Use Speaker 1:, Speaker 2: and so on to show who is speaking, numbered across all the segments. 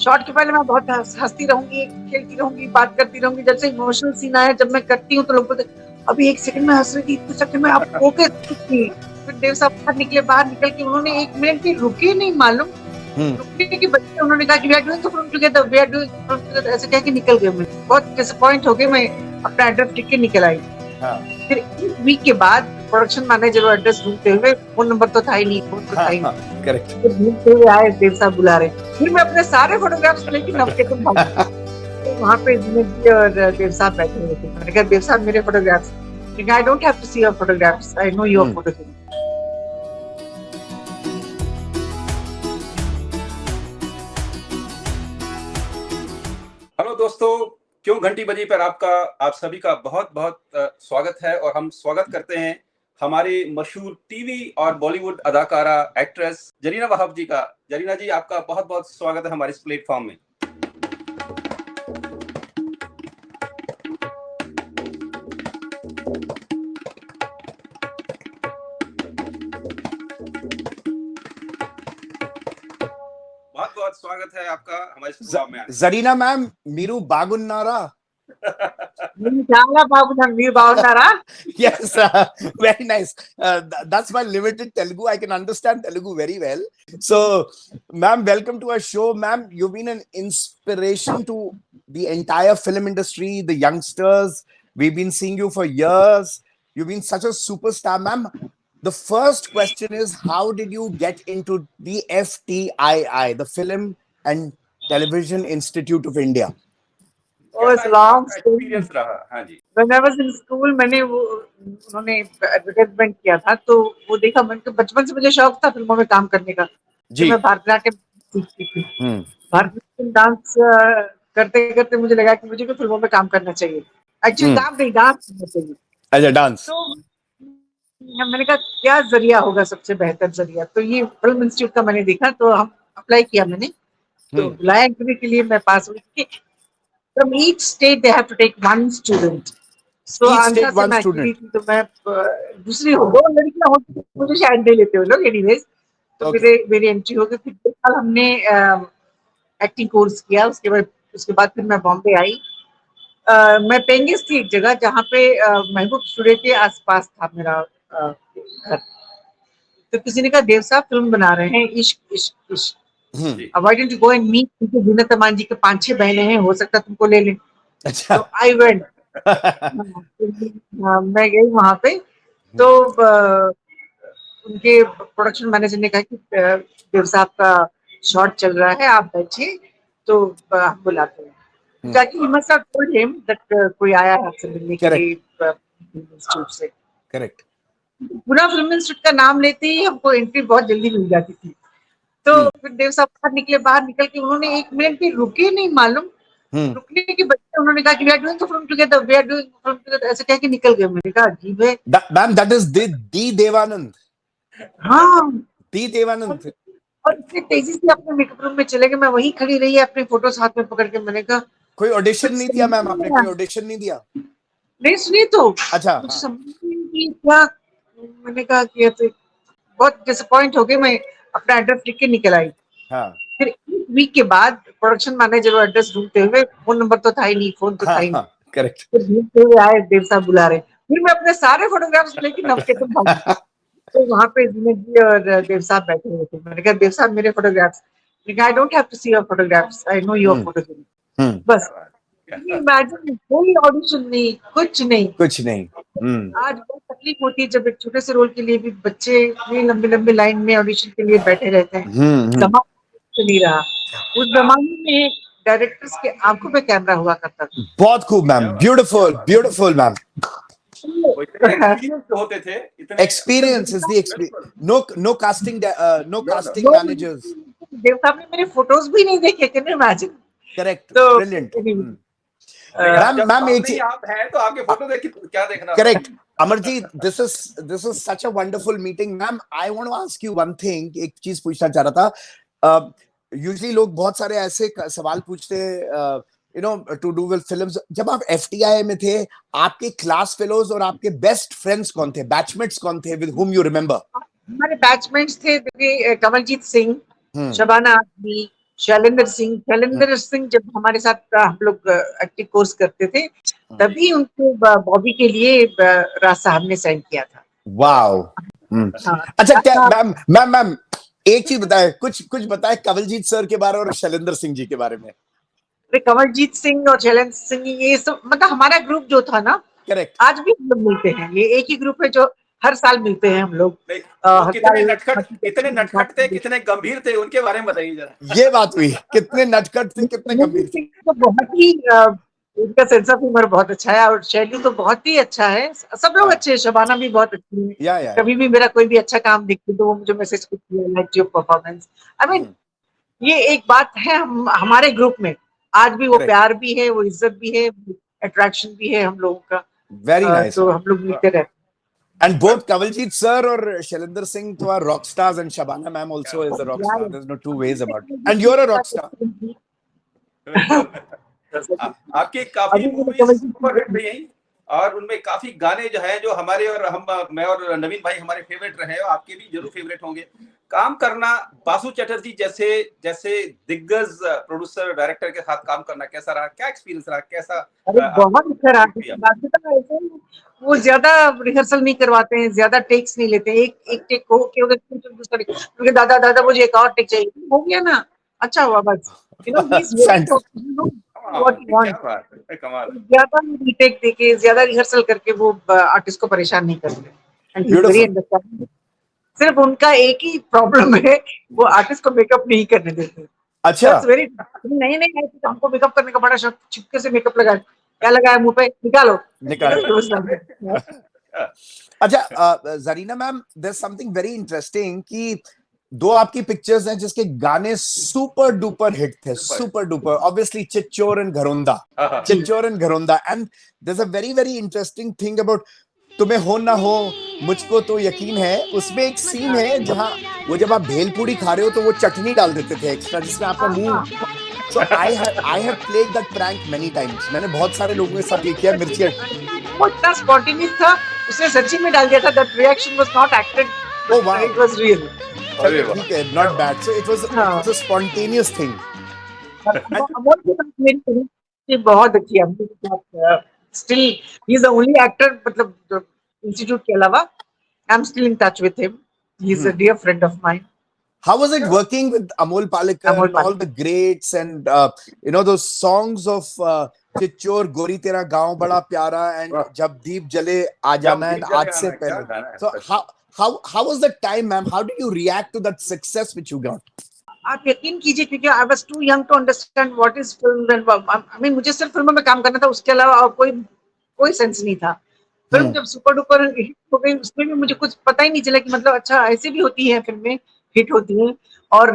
Speaker 1: Shot के पहले मैं बहुत हंसती रहूंगी, खेलती रहूंगी, बात करती रहूंगी। जब से इमोशनल सीन आया, जब मैं करती हूँ तो लोग बोलते अभी एक सेकंड में हंस रही थी, इतने सेकंड में आप ओके थी। फिर देव साहब बाहर निकल के उन्होंने एक मिनट भी रुके नहीं, मालूम रुकने के बच्चे उन्होंने कहा कि we are doing the film together, we are doing film together, ऐसे कह के निकल गए। मैं बहुत डिसअपॉइंट हो गई, मैं अपना एड्रेस लिख के निकल आई। फिर एक वीक के बाद प्रोडक्शन मैनेजर वो एड्रेस ढूंढते हुए, फोन नंबर तो था ही नहीं, फोन तो था ही नहीं,
Speaker 2: करेक्ट।
Speaker 1: फिर ढूंढते हुए आए, देव साहब बुला रहे। फिर मैं अपने सारे फोटोग्राफ्स लेके नवकेतन भाग गई। तो वहाँ पे जिनेश जी और देव साहब बैठे हुए थे। मैंने कहा देव साहब मेरे photographs, I don't have to see your photographs, I know your photographs.
Speaker 3: Hello दोस्तों, क्यों घंटी बजी पर आप सभी का बहुत बहुत स्वागत है। और हम स्वागत करते हैं हमारी मशहूर टीवी और बॉलीवुड अदाकारा एक्ट्रेस जरीना वहाब जी का। जरीना जी, आपका बहुत बहुत स्वागत है हमारे इस प्लेटफॉर्म में। बहुत बहुत स्वागत है आपका हमारे इस प्रोग्राम में।
Speaker 2: जरीना मैम, मीरू बागुन्नारा। Yes, very nice. That's my limited Telugu. I can understand Telugu very well. So, ma'am, welcome to our show. Ma'am, you've been an inspiration to the entire film industry, the youngsters. We've been seeing you for years. You've been such a superstar, ma'am. The first question is, how did you get into the FTII, the Film and Television Institute of India?
Speaker 3: Experience रहा। हाँ जी।
Speaker 1: When I was in school, मैंने वो उन्होंने advertisement किया था, तो वो देखा। मैंने बचपन से मुझे शौक था फिल्मों में काम करने का। तो मैं भरतनाट्यम सीखती थी। भरतनाट्यम डांस करते करते मुझे लगा कि मुझे भी फिल्मों में काम करना चाहिए। एक्चुअली काम नहीं, डांस करना चाहिए।
Speaker 2: अच्छा, डांस।
Speaker 1: तो मैंने कहा क्या जरिया होगा सबसे बेहतर जरिया, तो ये फिल्म इंस्टीट्यूट का मैंने देखा, तो हम अप्लाई किया मैंने। तो बुलाया इंटरव्यू के लिए, मैं पास हुई। From each state they have to take one student. So
Speaker 2: Each
Speaker 1: Andhra
Speaker 2: state
Speaker 1: से
Speaker 2: one
Speaker 1: मैं
Speaker 2: student.
Speaker 1: थी, तो मैं दूसरी हो, दो लड़कियां होती, मुझे शायद दे लेते हो लोग एनीवेज। तो मेरी एंट्री हो गई। फिर 2 साल हमने एक्टिंग कोर्स किया। उसके बाद फिर मैं बॉम्बे आई। मैं पेंगिस थी एक जगह, जहाँ पे महबूब स्टूडियो के आसपास था मेरा घर। तो किसी ने कहा देव साहब फिल्म बना रहे हैं, इश्क इश्क इश्क, why don't you go and meet, क्योंकि जीनत अमान जी के 5-6 बहनें हैं, हो सकता है तुमको ले लें।
Speaker 2: अच्छा।
Speaker 1: तो आई वेंट। मैं गई वहां पे। तो उनके प्रोडक्शन मैनेजर ने कहा कि देव साहब का शॉट चल रहा है, आप बैठिए, तो हम बुलाते हैं। जाके he must have told him that कोई आया है आपसे मिलने के लिए इंस्टीट्यूट से।
Speaker 2: करेक्ट।
Speaker 1: पूरा फिल्म इंस्टीट्यूट का नाम लेते ही हमको एंट्री बहुत जल्दी मिल जाती थी। तो फिर देव साहब बाहर निकल के उन्होंने एक मिनट भी रुके नहीं, मालूम रुकने के बच्चे उन्होंने कहा कि we are doing the film together, we are doing film together, ऐसे कह के निकल गए। मैंने कहा अजीब है।
Speaker 2: Ma'am, that is the Dev Anand.
Speaker 1: हाँ,
Speaker 2: दी देवानंद।
Speaker 1: और इतनी तेजी से अपने मेकअप रूम में चले गए। मैं वहीं खड़ी रही अपने फोटोज हाथ में पकड़ के। मैंने कहा
Speaker 2: कोई ऑडिशन नहीं दिया मैम आपने? कोई ऑडिशन नहीं दिया?
Speaker 1: नहीं सुनी तो
Speaker 2: अच्छा,
Speaker 1: मुझे समझ नहीं क्या। मैंने कहा कि तो बहुत डिसअपॉइंट हो गई। मैं अपना एड्रेस लिख के निकल आई। फिर एक वीक के बाद प्रोडक्शन मैनेजर वो एड्रेस ढूंढते हुए, फोन नंबर तो था ही नहीं, फोन तो था ही नहीं,
Speaker 2: करेक्ट।
Speaker 1: फिर ढूंढते हुए आए, देव साहब बुला रहे। फिर मैं अपने सारे फोटोग्राफ्स लेके नवकेतन भाग गई। तो वहाँ पे जिनेश जी और देव साहब बैठे हुए थे। मैंने कहा देव साहब मेरे photographs, I don't have to see your photographs, I know your photographs. बस इमेजिन, कोई ऑडिशन नहीं, कुछ नहीं। आज बहुत तकलीफ होती है जब एक छोटे से रोल के लिए भी बच्चे इतनी लंबी लंबी लाइन में ऑडिशन के लिए बैठे रहते हैं। जमाना नहीं रहा। उस जमाने में डायरेक्टर्स के आंखों पे कैमरा हुआ करता था।
Speaker 2: बहुत खूब मैम, ब्यूटीफुल ब्यूटीफुल मैम।
Speaker 3: होते थे,
Speaker 2: experience is the experience. No casting managers.
Speaker 1: Dev साहब ने मेरे फोटोज भी नहीं देखे, कैन यू इमेजिन।
Speaker 2: करेक्ट,
Speaker 1: तो
Speaker 2: ब्रिलियंट। मैम एक चीज,
Speaker 3: आप हैं तो आपके फोटो देख के क्या देखना।
Speaker 2: Correct. Amarjeet, this is such a wonderful meeting. Ma'am, I want to ask you one thing. एक चीज पूछना चाह रहा था। यूजुअली लोग बहुत सारे ऐसे सवाल पूछते हैं, you know, to do with films. जब आप एफटीआई में थे, आपके क्लास फेलोज और आपके बेस्ट फ्रेंड्स कौन थे, बैचमेट्स कौन थे, विद हुम यू रिमेंबर?
Speaker 1: हमारे बैचमेट्स थे कमलजीत सिंह, शबाना आजमी, शैलेंद्र सिंह जब हमारे साथ हम लोग एक्टिंग कोर्स करते थे, तभी उनको बॉबी के लिए राज साहब ने साइन किया था।
Speaker 2: वाओ।
Speaker 1: हाँ,
Speaker 2: अच्छा, क्या मैम एक चीज बताए, कुछ बताए कवलजीत सर के बारे में और शैलेंद्र सिंह जी के बारे में।
Speaker 1: कवलजीत सिंह और शैलेंद्र सिंह, ये सब मतलब हमारा ग्रुप जो था ना,
Speaker 2: करेक्ट।
Speaker 1: आज भी हम लोग मिलते हैं। ये एक ही ग्रुप है जो हर साल मिलते हैं हम लोग।
Speaker 3: वो कितने नटखट थे, कितने गंभीर थे, उनके बारे में बताइए जरा।
Speaker 2: ये बात हुई, कितने नटखट थे, कितने गंभीर थे।
Speaker 1: तो बहुत ही उनका सेंस ऑफ ह्यूमर बहुत अच्छा है और शैली तो बहुत ही अच्छा है। सब लोग अच्छे हैं, शबाना भी बहुत अच्छी है।
Speaker 2: या।
Speaker 1: कभी भी मेरा कोई भी अच्छा काम दिखती तो वो मुझे मैसेज करती है, like your performance. I mean, ये एक बात है हमारे ग्रुप में आज भी वो
Speaker 2: Correct.
Speaker 1: प्यार भी है, वो इज्जत भी है, अट्रैक्शन भी है हम लोगों का।
Speaker 2: Very nice.
Speaker 1: तो हम लोग मिलते रहते हैं।
Speaker 2: And both Kawaljeet sir और शैलेंद्र सिंह तो are rock stars, and Shabana ma'am also is a rock star. There's no two ways about it. And you're a rock star.
Speaker 3: आपकी काफी मूवीज सुपरहिट रही हैं और उनमें काफी गाने जो हैं जो हमारे और मैं और नवीन भाई हमारे फेवरेट रहे हैं, आपके भी जरूर फेवरेट होंगे। काम करना बासु चटर्जी जैसे दिग्गज प्रोड्यूसर डायरेक्टर के साथ काम करना कैसा रहा, क्या एक्सपीरियंस रहा, कैसा?
Speaker 1: बहुत अच्छा रहा। वो ज्यादा रिहर्सल नहीं करवाते हैं, ज्यादा टेक्स नहीं लेते। एक टेक हो के दूसरा दादा मुझे एक और टेक चाहिए, हो गया ना, अच्छा हुआ बस। ज्यादा रीटेक देके, ज्यादा रिहर्सल करके वो आर्टिस्ट को परेशान नहीं करते। Very understanding. सिर्फ उनका एक ही प्रॉब्लम है, वो आर्टिस्ट को मेकअप नहीं करने देते।
Speaker 2: अच्छा।
Speaker 1: वेरी नहीं हमको मेकअप करने का बड़ा शौक, चुपके से मेकअप लगाए, क्या लगाया मुंह पे, निकालो।
Speaker 2: अच्छा Zarina ma'am, there something very interesting कि दो आपकी पिक्चर्स हैं जिसके गाने सुपर डुपर हिट थे, super duper. Obviously Chitchor and Gharaonda, and there is a very very interesting thing about तुम्हें हो ना हो मुझको तो यकीन है। उसमें एक सीन है जहां वो जब आप भेलपूरी खा रहे हो तो वो चटनी डाल देते थे एक्स्ट्रा, जिसमें आपका मुंह। So I have played that prank many times. मैंने बहुत सारे लोगों के साथ ये किया। मिर्ची
Speaker 1: वो इतना स्पॉन्टेनियस था, उसने सच्ची में डाल दिया था। That reaction was not acted.
Speaker 2: Oh wow.
Speaker 1: It was real.
Speaker 2: ठीक है, not bad. So it was a spontaneous thing.
Speaker 1: Amol के साथ मेरी कनेक्शन बहुत अच्छी है। Still he is the only actor, मतलब इंस्टीट्यूट के अलावा I'm still in touch with him. He is a dear friend of mine.
Speaker 2: How was it working with Amol Palekar and all the greats and you know those songs of Chichor, Gori Tera Gaon Bada Pyara and Jab Deep Jale Aa Jana and Aaj Se Pehle. So how was the time, ma'am? How did you react to that success which you got?
Speaker 1: आप यकीन कीजिए, क्योंकि I was too young to understand what is film and I mean, मुझे सिर्फ फिल्मों में काम करना था, उसके अलावा और कोई सेंस नहीं था। फिल्म जब सुपर डुपर हिट हो गई, उसमें भी मुझे कुछ पता ही नहीं चला कि मतलब अच्छा ऐसे भी होती है, फिल्में हिट होती हैं। और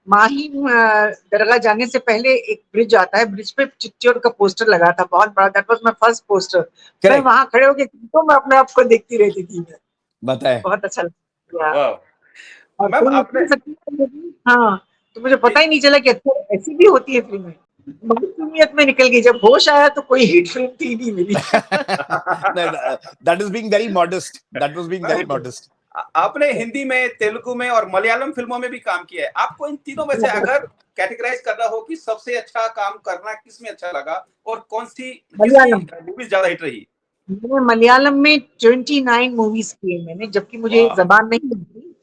Speaker 1: माही दरगाह जाने से पहले एक ब्रिज आता है, ब्रिज पे चिच्चोर का पोस्टर लगा था बहुत बड़ा। That was my first poster. मैं वहां खड़े होके तो मैं अपने आप को देखती रहती थी। बताए बहुत अच्छा लगा। मैम आपने हाँ, तो मुझे पता ही नहीं चला कि अच्छा ऐसी भी होती है फिल्में। बहुत में निकल गई। जब होश आया तो कोई हिट फिल्म थी नहीं मिली।
Speaker 2: That is being very modest. That was being very modest.
Speaker 3: आपने हिंदी में, तेलुगु में और मलयालम फिल्मों में भी काम किया है। आपको इन तीनों में से अगर कैटेगराइज करना हो कि सबसे अच्छा काम करना किस में अच्छा लगा और कौन सी मूवीज ज्यादा हिट रही?
Speaker 1: मैंने मलयालम में 29 मूवीज किए मैंने, जबकि मुझे जबान नहीं आती।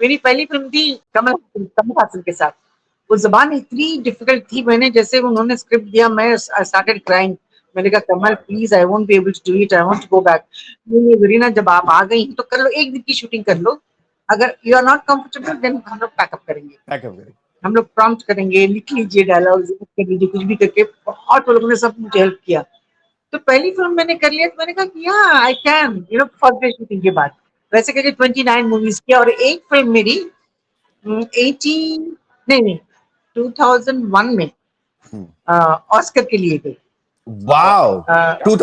Speaker 1: मेरी पहली फिल्म थी कमल हासन के साथ। वो जबान इतनी डिफिकल्ट थी, मैंने जैसे उन्होंने स्क्रिप्ट दिया, मैं स्टार्टेड क्राइंग। मैंने कहा Kamal please, I won't be able to do it, I want to go back. वरीना जब आप आ गई तो कर लो, एक दिन की शूटिंग कर लो। अगर you are not comfortable then हम लोग पैकअप करेंगे, हम लोग प्रॉम्प्ट करेंगे, लिख लीजिए डायलॉग्स, कर लीजिए कुछ भी करके। बहुत लोगों ने सब मुझे हेल्प किया। तो पहली फिल्म मैंने कर लिया, तो मैंने कहा कि हाँ I can, you know, first day shooting के बाद वैसे करके 29 मूवीज किया। और एक फिल्म मेरी 2001 में ऑस्कर के लिए गई।
Speaker 2: वाओ।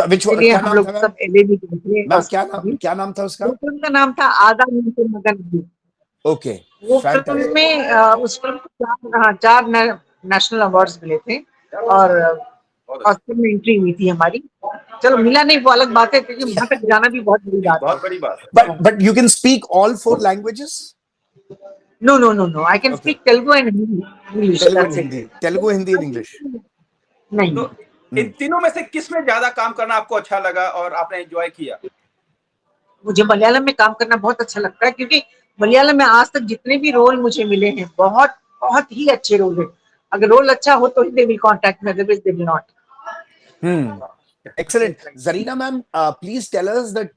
Speaker 2: which one?
Speaker 1: हम लोग सब LA भी गए।
Speaker 2: क्या नाम था उसका?
Speaker 1: फिल्म का नाम था आधा नीचे मगन।
Speaker 2: ओके।
Speaker 1: वो फिल्म में उस फिल्म को 4 नेशनल अवार्ड्स मिले थे और ऑस्कर में एंट्री हुई थी हमारी। चलो मिला नहीं वो अलग बात है, क्योंकि वहां तक जाना भी बहुत बड़ी बात है।
Speaker 3: बहुत बड़ी बात है।
Speaker 2: But you can speak all 4 languages?
Speaker 1: No, no, no, no. I can
Speaker 2: Okay.
Speaker 1: speak Telugu and English.
Speaker 2: Telugu and
Speaker 1: That's it.
Speaker 2: Hindi. Telugu, Hindi, and English.
Speaker 1: नहीं.
Speaker 3: तो इन तीनों में से किस में ज्यादा काम करना आपको अच्छा लगा और आपने एंजॉय किया?
Speaker 1: मुझे मलयालम में काम करना बहुत अच्छा लगता है, क्योंकि मलयालम में आज तक जितने भी रोल मुझे मिले हैं बहुत बहुत ही अच्छे रोल हैं. अगर रोल अच्छा हो तो ही they will contact me, otherwise they will not.
Speaker 2: Excellent. Zarina ma'am, please tell us that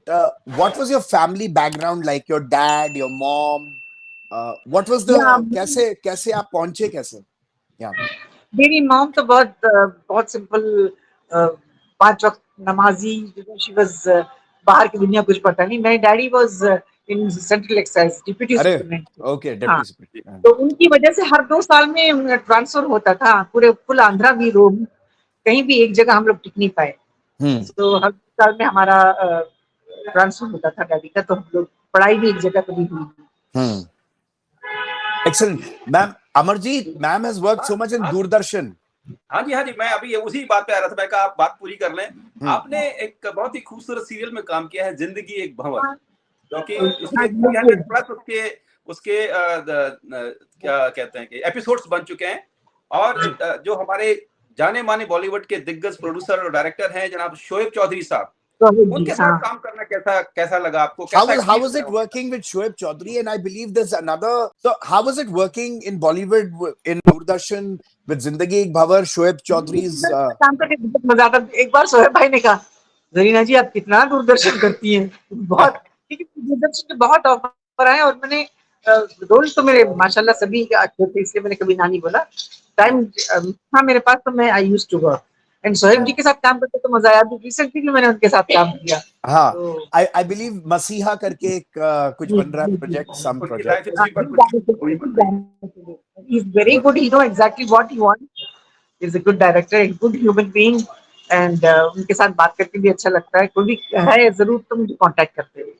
Speaker 2: what was your family background like? Your dad, your mom. What was the
Speaker 1: Yeah,
Speaker 2: कैसे आप पहुंचे कैसे? Yeah.
Speaker 1: मेरी mom तो बहुत simple, 5 वक्त नमाजी. She was, बाहर की दुनिया कुछ पता नहीं. मेरे daddy was in central excise deputy
Speaker 2: अरे
Speaker 1: सुपरिटेंडेंट.
Speaker 2: ओके
Speaker 1: हाँ,
Speaker 2: डेप्यूटी सुपरिटेंडेंट.
Speaker 1: तो उनकी वजह से हर 2 साल में ट्रांसफर होता था. पूरे फुल आंध्रा भी रोम, कहीं भी एक जगह हम लोग टिक नहीं पाए. तो हर 2 साल में हमारा ट्रांसफर होता था डैडी का. तो हम लोग पढ़ाई भी एक जगह कभी हुई.
Speaker 2: Excellent. Ma'am, Amarjeet, ma'am has worked so much in Doordarshan.
Speaker 3: हाँ जी, मैं अभी उसी बात पे आ रहा था. मैं कहा आप बात पूरी कर लें. आपने एक बहुत ही खूबसूरत सीरियल में काम किया है, जिंदगी एक भंवर, क्योंकि उसके 300 प्लस उसके क्या कहते हैं कि एपिसोड्स बन चुके हैं. और जो हमारे जाने माने बॉलीवुड के दिग्गज प्रोड्यूसर और डायरेक्टर हैं जनाब शोएब चौधरी साहब, उनके साथ काम करना कैसा लगा आपको?
Speaker 2: How was it working with Shoaib Chaudhary? And I believe there's another. So how was it working in Bollywood in Doordarshan with Zindagi Ek Bhavar? Shoaib Chaudhary's.
Speaker 1: काम करके बहुत मजा आता. एक बार सोहेब भाई ने कहा, जरीना जी आप कितना दूरदर्शन करती हैं. बहुत, क्योंकि दूरदर्शन के बहुत ऑफर आए और मैंने रोल तो मेरे माशाल्लाह सभी अच्छे थे, इसलिए मैंने कभी ना नहीं बोला. टाइम था मेरे पास तो मैं I used to work. And Soheb ji के साथ काम करके तो मजा आया. अभी रिसेंटली भी मैंने उनके साथ काम किया.
Speaker 2: हाँ, I believe मसीहा करके एक कुछ बन रहा है project, some project.
Speaker 1: He's very good. He knows exactly what he wants. He's a good director, a good human being. And उनके साथ बात करके भी अच्छा लगता है. कोई भी है जरूर तो मुझे कांटेक्ट करते हैं.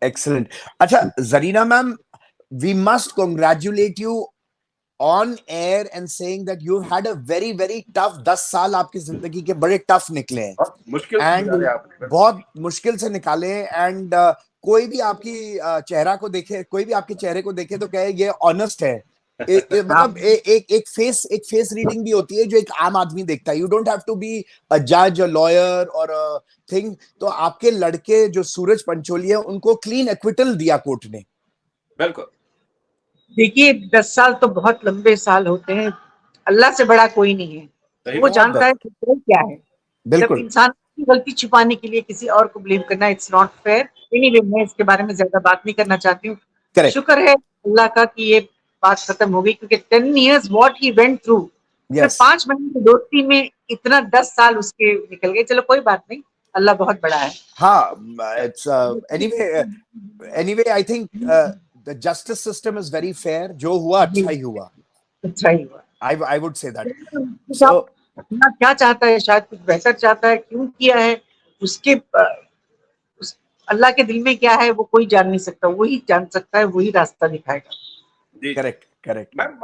Speaker 2: Excellent. अच्छा, Zarina ma'am, we must congratulate you on air and saying that you've had a very very tough 10 साल आपकी जिंदगी के बड़े टफ निकले हैं. बहुत मुश्किल से निकाले. एंड कोई भी आपकी चेहरा को देखे, कोई भी आपके चेहरे को देखे तो कहे ये ऑनेस्ट है. मतलब एक फेस रीडिंग भी होती है जो एक आम आदमी देखता है. You don't have to be a जज, अ लॉयर और अ थिंग. तो आपके लड़के जो सूरज पंचोली है उनको क्लीन एक्विटल दिया कोर्ट ने.
Speaker 3: बिल्कुल.
Speaker 1: देखिए 10 साल तो बहुत लंबे साल होते हैं. अल्लाह से बड़ा कोई नहीं है. वो जानता है कि क्या है. जब इंसान की गलती छुपाने के लिए किसी और को ब्लेम करना, इट्स नॉट फेयर. एनीवे, मैं इसके बारे में ज्यादा बात नहीं करना चाहती हूँ. शुक्र है अल्लाह का कि ये बात खत्म हो गई, क्योंकि 10 years what he went through, 5 महीने की दोस्ती में इतना 10 साल उसके निकल गए. चलो कोई बात नहीं, अल्लाह बहुत बड़ा है.
Speaker 2: हाँ, it's anyway I think the justice system is very fair. जो हुआ अच्छा ही हुआ.
Speaker 1: अच्छा ही हुआ.
Speaker 2: I would say that.
Speaker 1: So क्या चाहता है, शायद कुछ बेहतर चाहता है. क्यों किया है उसके अल्लाह के दिल में क्या है वो कोई जान नहीं सकता. वही जान सकता है, वही रास्ता दिखाएगा.
Speaker 3: करेक्ट. मैम,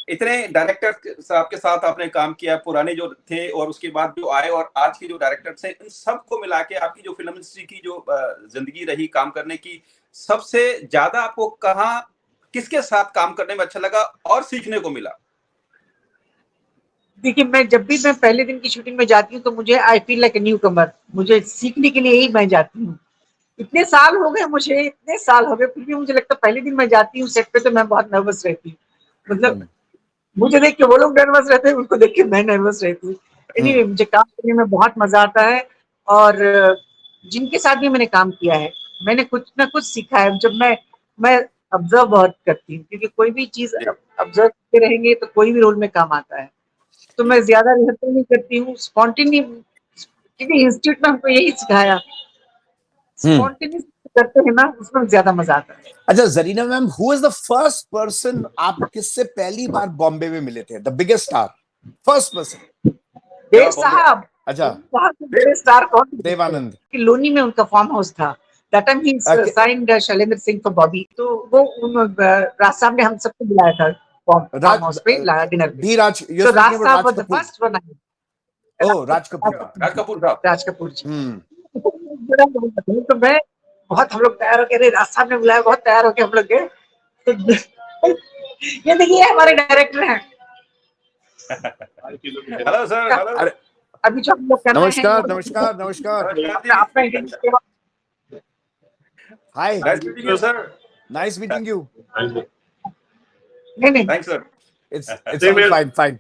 Speaker 3: इतने डायरेक्टर साहब के साथ आपने काम किया, पुराने जो थे और उसके बाद जो आए और आज के जो डायरेक्टर्स हैं, इन सबको मिला के आपकी जो फिल्म इंडस्ट्री की जो जिंदगी रही काम करने की, सबसे ज्यादा आपको कहाँ किसके साथ काम करने में अच्छा लगा और सीखने को मिला?
Speaker 1: देखिए, जब भी मैं पहले दिन की शूटिंग में जाती हूँ तो मुझे I feel like a newcomer. मुझे सीखने के लिए ही मैं जाती हूँ. इतने साल हो गए मुझे, इतने साल हो गए, फिर भी मुझे लगता है पहले दिन मैं जाती हूँ सेट पे तो मैं बहुत नर्वस रहती हूँ. मतलब मुझे देख के वो लोग नर्वस रहते हैं, उनको देख के मैं नर्वस रहती हूँ. एनीवे, मुझे काम करने में बहुत मजा आता है. और जिनके साथ भी मैंने काम किया है, मैंने कुछ ना कुछ सीखा है. जब मैं ऑब्जर्व बहुत करती हूँ, क्योंकि कोई भी चीज ऑब्जर्व करते रहेंगे तो कोई भी रोल में काम आता है. तो मैं ज्यादा रिहर्सल नहीं करती हूँ, स्पॉन्टेनियस, क्योंकि इंस्टीट्यूट में हमको यही सिखाया. स्पॉन्टेनियस करते हैं ना, उसमें ज्यादा मजा आता है.
Speaker 2: अच्छा Zarina ma'am, who is the first person आप किससे पहली बार बॉम्बे में मिले थे? The biggest star, first person.
Speaker 1: Dev साहब.
Speaker 2: अच्छा,
Speaker 1: बिगेस्ट स्टार कौन?
Speaker 2: देवानंद.
Speaker 1: कि लोनी में उनका फार्म हाउस था. That time he signed Shailendra Singh for Bobby. तो वो राज साहब ने हम सबको बुलाया था फार्म हाउस पे डिनर पे. तो राज साहब वाज द फर्स्ट वन.
Speaker 2: ओह, राज
Speaker 1: कपूर जी. तो मैं बहुत, हम लोग तैयार हो गए, राज साहब ने बुलाया, बहुत तैयार होके हम लोग गए. ये देखिए हमारे डायरेक्टर हैं।
Speaker 3: Hello sir, hello.
Speaker 2: अरे
Speaker 1: अभी जो हम लोग कर रहे हैं
Speaker 2: नमस्कार नमस्कार नमस्कार
Speaker 1: आपका interview
Speaker 2: hi
Speaker 3: nice meeting you sir.
Speaker 2: Nice meeting you
Speaker 1: नहीं
Speaker 3: thanks sir.
Speaker 2: it's all fine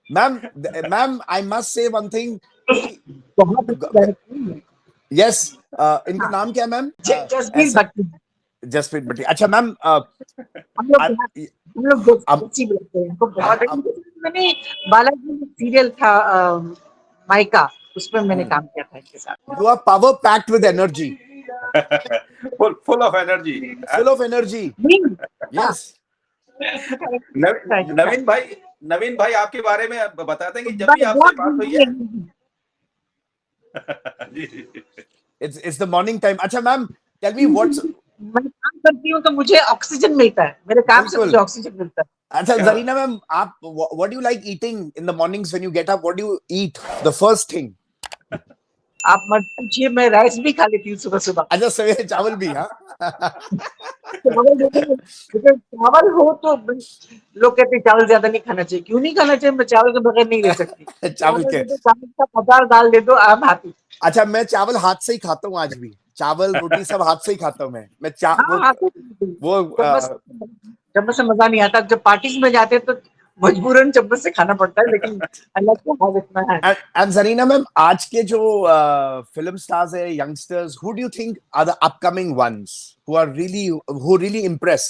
Speaker 2: ma'am I must say one thing
Speaker 1: बहुत अच्छे डायरेक्टर हैं।
Speaker 2: yes इनका नाम क्या है मैम
Speaker 1: जसबीर भट्टी
Speaker 2: जसप्रीत भट्टी अच्छा मैम
Speaker 1: हम लोग हम लोग
Speaker 2: अब
Speaker 1: बच्ची बोलते हैं हमको बहुत
Speaker 2: अब
Speaker 1: मैंने बालाजी में सीरियल था माइका उसमें मैंने काम किया था इनके साथ।
Speaker 2: you are power packed with energy
Speaker 3: full of energy.
Speaker 2: full of energy yes
Speaker 3: नवीन भाई आपके बारे में बताते हैं कि जब भी आपसे बात हुई है जी जी
Speaker 2: it's the morning time अच्छा मैम tell me what's
Speaker 1: मैं काम करती हूँ तो मुझे ऑक्सीजन मिलता है, मेरे काम से
Speaker 2: बिल्कुल।
Speaker 1: मुझे ऑक्सीजन मिलता है।
Speaker 2: अच्छा जरीना मैम आप what do you like eating in the mornings when you get up what do you eat the first thing
Speaker 1: आप मत पूछिए, मैं राइस भी खा लेती हूँ सुबह सुबह।
Speaker 2: अच्छा सवेरे चावल भी हाँ
Speaker 1: चावल हो तो लोग कहते हैं चावल ज्यादा नहीं खाना चाहिए, क्यों नहीं खाना चाहिए, मैं चावल के बगैर नहीं रह सकती।
Speaker 2: चावल के
Speaker 1: दे दो, चावल का पचार दाल दे दो, आप हाथी।
Speaker 2: अच्छा मैं चावल हाथ से ही खाता हूँ आज भी चावल रोटी सब हाथ से ही खाता हूँ मैं वो
Speaker 1: चम्मच से मजा नहीं आता, जब पार्टीज में जाते तो मजबूरन चम्मच से खाना पड़ता है, लेकिन अल्लाह को हाथ इतना है।
Speaker 2: एंड जरीना मैम आज के जो फिल्म स्टार्स है youngsters who do you think are the upcoming ones who really impress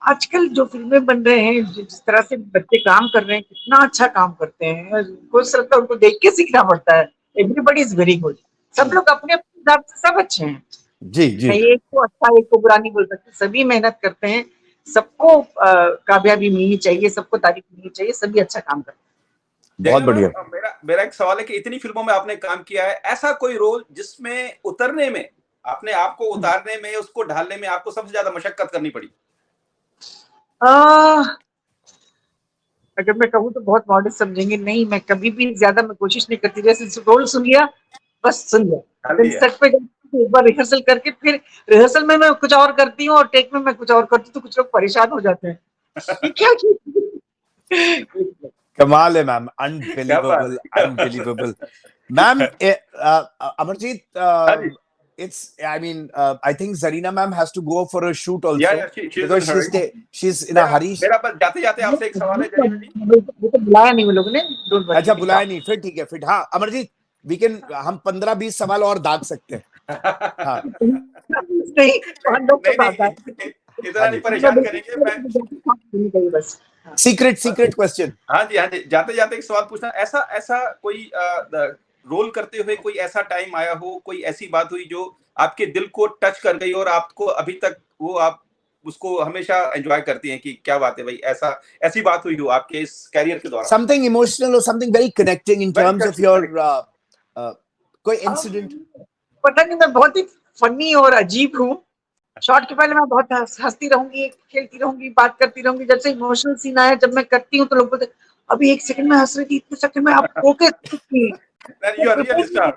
Speaker 1: आजकल जो फिल्में बन रहे हैं, जिस तरह से बच्चे काम कर रहे हैं, कितना अच्छा काम करते हैं, कुछ लगता है उनको देख के सीखना पड़ता है। एवरीबडी इज वेरी गुड, सब लोग अपने अपने हिसाब से सब अच्छे हैं।
Speaker 2: जी जी
Speaker 1: मैं एक को अच्छा एक को बुरा नहीं बोल सकती, सभी मेहनत करते हैं, सबको कामयाबी मिलनी चाहिए, सबको तारीफ मिलनी चाहिए, सभी अच्छा काम करते हैं।
Speaker 2: बहुत बढ़िया
Speaker 3: मेरा एक सवाल है कि इतनी फिल्मों में आपने काम किया है, ऐसा कोई रोल जिसमें उतरने में अपने आप को उतारने में उसको ढालने में आपको सबसे ज्यादा मशक्कत करनी पड़ी?
Speaker 1: अगर मैं कहूँ तो बहुत मॉडर्न समझेंगे, नहीं मैं कभी भी ज्यादा मैं कोशिश नहीं करती, जैसे रोल सुन लिया बस सुन लिया, फिर सेट पे एक बार रिहर्सल करके फिर रिहर्सल में मैं कुछ और करती हूँ और टेक में मैं कुछ और करती हूँ, तो कुछ लोग परेशान हो जाते हैं ये क्या
Speaker 2: कमाल है ma'am unbelievable ma'am Amarjeet it's I mean I think Zarina ma'am has to go for a shoot also because she's in a hurry
Speaker 3: मेरा बस जाते-जाते आपसे एक सवाल है जरीना जी।
Speaker 1: वो तो बुलाया नहीं वो लोगों ने, डोंट वरी।
Speaker 2: अच्छा बुलाया नहीं फिर ठीक है फिर हाँ अमरजीत हम 15-20 सवाल और दाग सकते हैं हाँ
Speaker 1: नहीं
Speaker 3: इतना नहीं परेशान करेंगे। मैं
Speaker 1: बस
Speaker 2: सीक्रेट क्वेश्चन
Speaker 3: हाँ जी जाते-जाते एक सवाल पूछना, ऐसा कोई रोल करते हुए कोई ऐसा टाइम आया हो, कोई ऐसी बात हुई जो आपके दिल को टच कर गई और आपको अभी तक वो आप उसको हमेशा एंजॉय करती हैं कि क्या बात है भाई, ऐसी बात हुई हो आपके इस कैरियर के दौरान?
Speaker 2: समथिंग इमोशनल और something very connecting in terms of your कोई इंसिडेंट?
Speaker 1: पता नहीं, मैं बहुत ही फनी और अजीब हूँ। शॉट के पहले मैं बहुत हंसती रहूंगी, खेलती रहूंगी, बात करती रहूंगी, जब से इमोशनल सीन आया, जब मैं करती हूँ तो लोग बोलते अभी 1 सेकंड में हंस रही थी, इतने सेकंड में आप okay
Speaker 3: You are real star.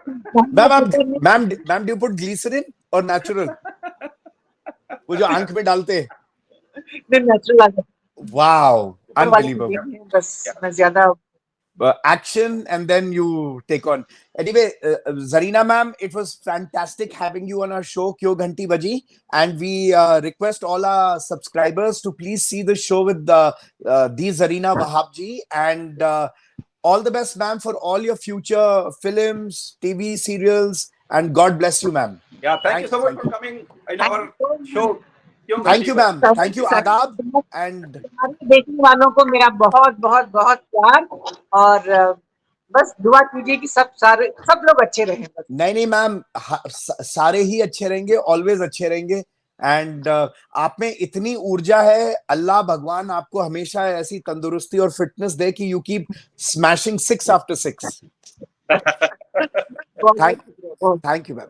Speaker 2: Ma'am do you put glycerine और नेचुरल वो जो आंख में डालते हैं
Speaker 1: नेचुरल आ जाता है।
Speaker 2: वाओ अनबिलीवेबल
Speaker 1: बस मैं ज्यादा
Speaker 2: action and then you take on. Anyway, Zarina ma'am, it was fantastic having you on our show Kyo Ghanti Baji, and we request all our subscribers to please see the show with the Zarina Wahab ji, and all the best ma'am for all your future films, TV serials, and God bless you ma'am.
Speaker 3: Yeah, thank you so much for coming in our show.
Speaker 2: Thank you ma'am, thank you आदाब and
Speaker 1: देखने वालों को मेरा बहुत बहुत बहुत प्यार, और बस दुआ कीजिए कि सब लोग अच्छे रहें। बस
Speaker 2: नहीं मैम सारे ही अच्छे रहेंगे, ऑलवेज अच्छे रहेंगे, एंड आप में इतनी ऊर्जा है, अल्लाह भगवान आपको हमेशा ऐसी तंदुरुस्ती और फिटनेस दे कि you keep smashing 6 after 6. Thank you ma'am.